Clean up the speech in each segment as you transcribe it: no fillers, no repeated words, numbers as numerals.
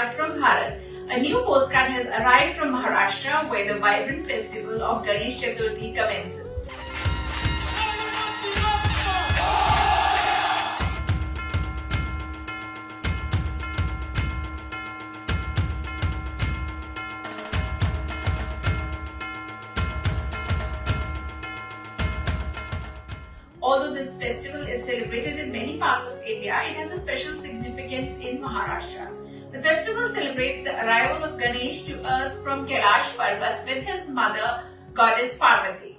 postcard from Bharat. A new postcard has arrived from Maharashtra, where the vibrant festival of Ganesh Chaturthi commences. Although this festival is celebrated in many parts of India, it has a special significance in Maharashtra. The festival celebrates the arrival of Ganesh to earth from Kailash Parbat with his mother, goddess Parvati.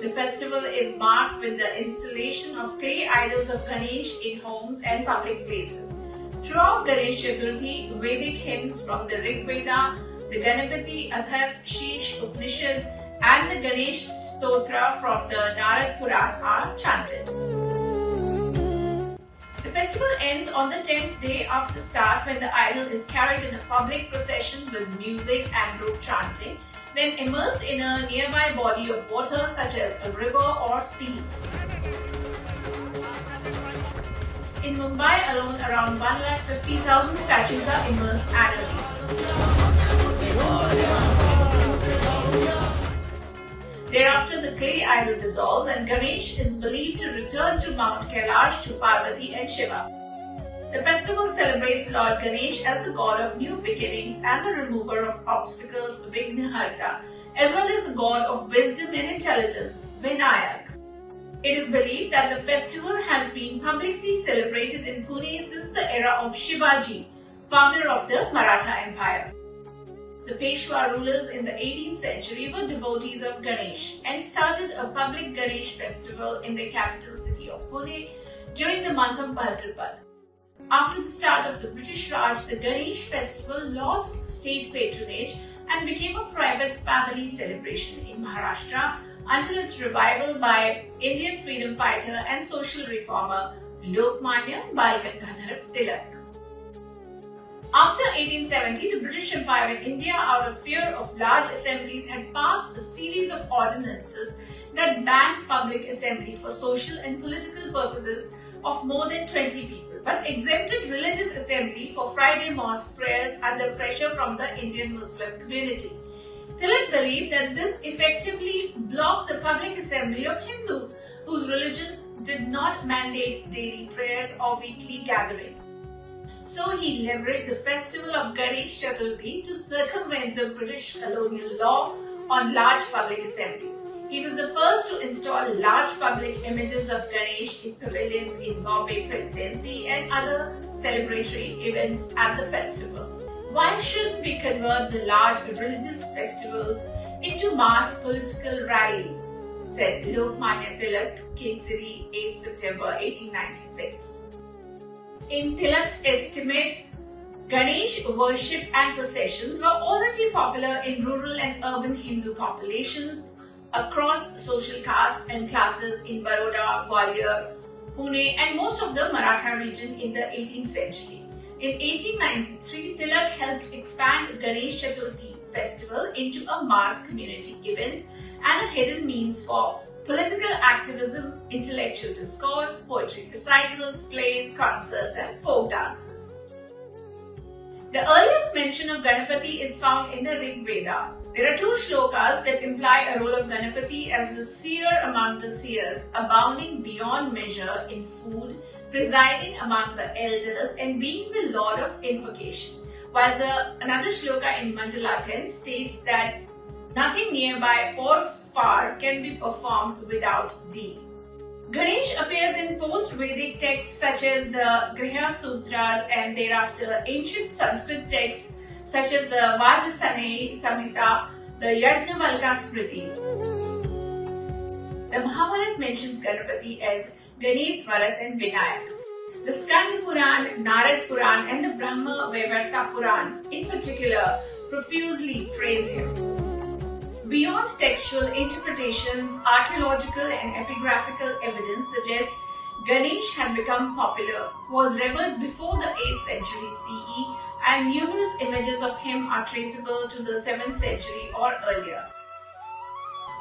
The festival is marked with the installation of clay idols of Ganesh in homes and public places. Throughout Ganesh Chaturthi, Vedic hymns from the Rig Veda, the Ganapati Atharva Sheesh Upanishad, and the Ganesh Stotra from the Narad Puran are chanted. The festival ends on the 10th day after start, when the idol is carried in a public procession with music and group chanting, then immersed in a nearby body of water such as a river or sea. In Mumbai alone, around 150,000 statues are immersed annually. Thereafter, the clay idol dissolves and Ganesh is believed to return to Mount Kailash to Parvati and Shiva. The festival celebrates Lord Ganesh as the god of new beginnings and the remover of obstacles, Vignaharta, as well as the god of wisdom and intelligence, Vinayak. It is believed that the festival has been publicly celebrated in Pune since the era of Shivaji, founder of the Maratha Empire. The Peshwa rulers in the 18th century were devotees of Ganesh and started a public Ganesh festival in the capital city of Pune during the month of Bhadrapad. After the start of the British Raj, the Ganesh festival lost state patronage and became a private family celebration in Maharashtra until its revival by Indian freedom fighter and social reformer Lokmanya Bal Gangadhar Tilak. After 1870, the British Empire in India, out of fear of large assemblies, had passed a series of ordinances that banned public assembly for social and political purposes of more than 20 people, but exempted religious assembly for Friday mosque prayers under pressure from the Indian Muslim community. Tilak believed that this effectively blocked the public assembly of Hindus, whose religion did not mandate daily prayers or weekly gatherings. So he leveraged the festival of Ganesh Chaturthi to circumvent the British colonial law on large public assembly. He was the first to install large public images of Ganesh in pavilions in Bombay Presidency and other celebratory events at the festival. Why shouldn't we convert the large religious festivals into mass political rallies? Said Lokmanya Tilak, Kesari, 8 September 1896. In Tilak's estimate, Ganesh worship and processions were already popular in rural and urban Hindu populations across social castes and classes in Baroda, Gwalior, Pune and most of the Maratha region in the 18th century. In 1893, Tilak helped expand Ganesh Chaturthi festival into a mass community event and a hidden means for political activism, intellectual discourse, poetry recitals, plays, concerts and folk dances. The earliest mention of Ganapati is found in the Rig Veda. There are 2 shlokas that imply a role of Ganapati as the seer among the seers, abounding beyond measure in food, presiding among the elders and being the lord of invocation. While another shloka in Mandala 10 states that nothing nearby or far can be performed without thee. Ganesh appears in post-Vedic texts such as the Griha Sutras and thereafter ancient Sanskrit texts such as the Vajrasaneyi Samhita, the Yajnavalkya Smriti. The Mahabharata mentions Ganapati as Ganeshwaras and Vinayak. The Skanda Puran, Narad Puran and the Brahma Vaivarta Puran in particular profusely praise him. Beyond textual interpretations, archaeological and epigraphical evidence suggests Ganesh had become popular, was revered before the 8th century CE, and numerous images of him are traceable to the 7th century or earlier.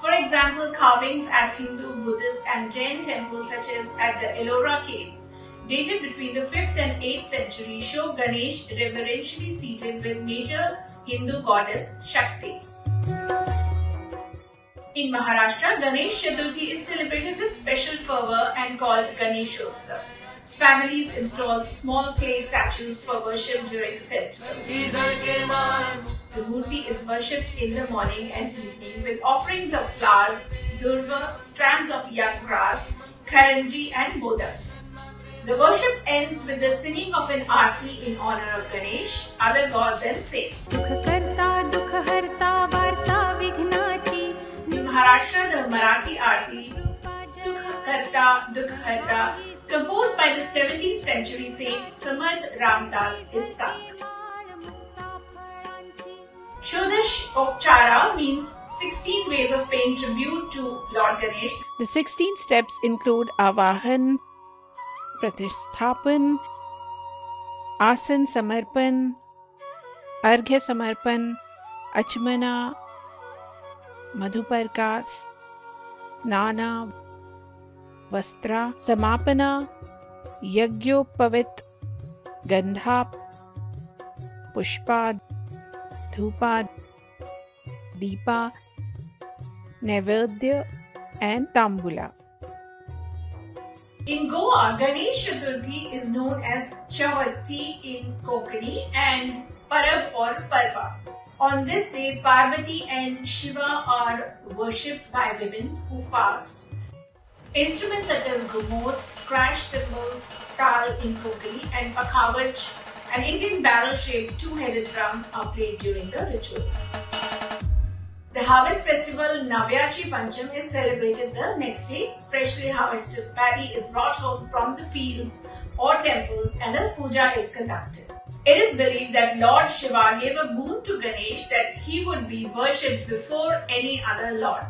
For example, carvings at Hindu, Buddhist and Jain temples such as at the Ellora caves dated between the 5th and 8th century, show Ganesh reverentially seated with major Hindu goddess Shakti. In Maharashtra, Ganesh Chaturthi is celebrated with special fervor and called Ganeshotsav. Families install small clay statues for worship during the festival. The Murti is worshipped in the morning and evening with offerings of flowers, durva, strands of young grass, karanji and bodaks. The worship ends with the singing of an arti in honor of Ganesh, other gods and saints. In Maharashtra, the Marathi arti Sukh Karta Dukh Harta, composed by the 17th century saint Samarth Ramdas, is sung. Shodash Opchara means 16 ways of paying tribute to Lord Ganesh. The 16 steps include Avahan, Pratishthapan, Asan Samarpan, Arghya Samarpan, Achmana, Madhuparka, Snana, Vastra, Samapana, Yagyopavit, Gandha, Pushpa, Dhupa, Deepa, Naivedya and Tambula. In Goa, Ganesh Chaturthi is known as Chavati in Konkani and Parab or Parva. On this day, Parvati and Shiva are worshipped by women who fast. Instruments such as gumots, crash cymbals, tal in Konkani and pakhavach, an Indian barrel-shaped two-headed drum, are played during the rituals. The harvest festival Navyachi Pancham is celebrated the next day. Freshly harvested paddy is brought home from the fields or temples and a puja is conducted. It is believed that Lord Shiva gave a boon to Ganesh that he would be worshipped before any other lord.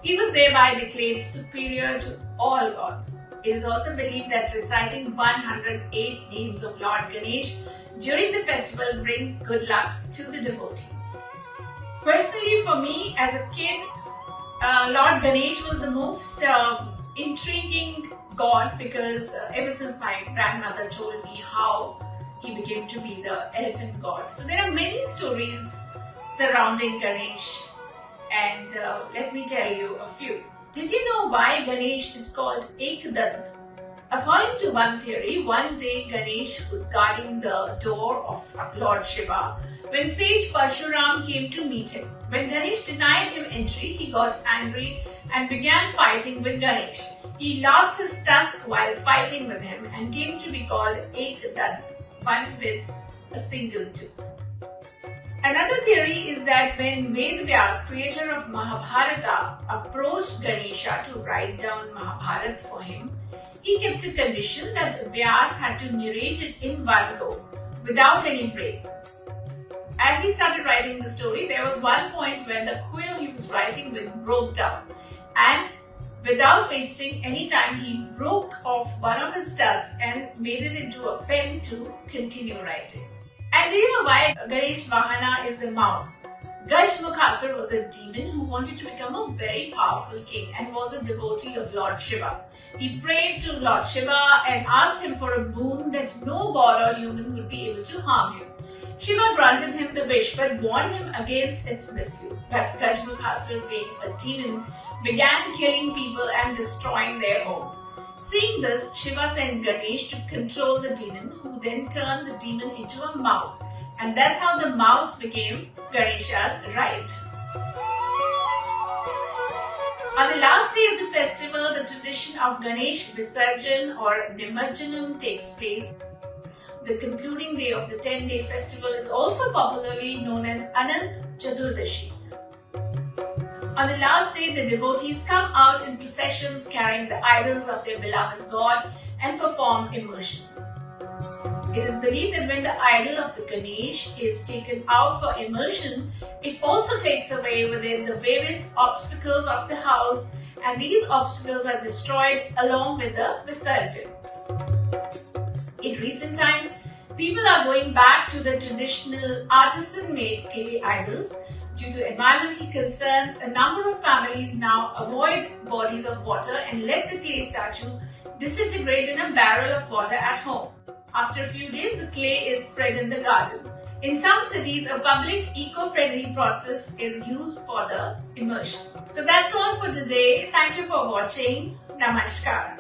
He was thereby declared superior to all gods. It is also believed that reciting 108 names of Lord Ganesh during the festival brings good luck to the devotees. Personally, for me as a kid, Lord Ganesh was the most intriguing god because ever since my grandmother told me how he became to be the elephant god. So there are many stories surrounding Ganesh, and let me tell you a few. Did you know why Ganesh is called Ekdant? According to one theory, one day Ganesh was guarding the door of Lord Shiva when sage Parshuram came to meet him. When Ganesh denied him entry, he got angry and began fighting with Ganesh. He lost his tusk while fighting with him and came to be called Ekdant, one with a single tooth. Another theory is that when Vedvyas, creator of Mahabharata, approached Ganesha to write down Mahabharata for him, he kept a condition that Vyas had to narrate it in one go, without any break. As he started writing the story, there was one point when the quill he was writing with broke down, and without wasting any time, he broke off one of his tusks and made it into a pen to continue writing. And do you know why Ganesh Vahana is the mouse? Gajmukhasur was a demon who wanted to become a very powerful king and was a devotee of Lord Shiva. He prayed to Lord Shiva and asked him for a boon that no god or human would be able to harm him. Shiva granted him the wish but warned him against its misuse. But Gajmukhasur, being a demon, began killing people and destroying their homes. Seeing this, Shiva sent Ganesh to control the demon, who then turned the demon into a mouse. And that's how the mouse became Ganesha's right. On the last day of the festival, the tradition of Ganesh Visarjan or Nimajjanam takes place. The concluding day of the 10-day festival is also popularly known as Anant Chaturdashi. On the last day, the devotees come out in processions carrying the idols of their beloved god and perform immersion. It is believed that when the idol of the Ganesh is taken out for immersion, it also takes away within the various obstacles of the house, and these obstacles are destroyed along with the Visarjan. In recent times, people are going back to the traditional artisan-made clay idols. Due to environmental concerns, a number of families now avoid bodies of water and let the clay statue disintegrate in a barrel of water at home. After a few days, the clay is spread in the garden. In some cities, a public eco-friendly process is used for the immersion. So that's all for today. Thank you for watching. Namaskar.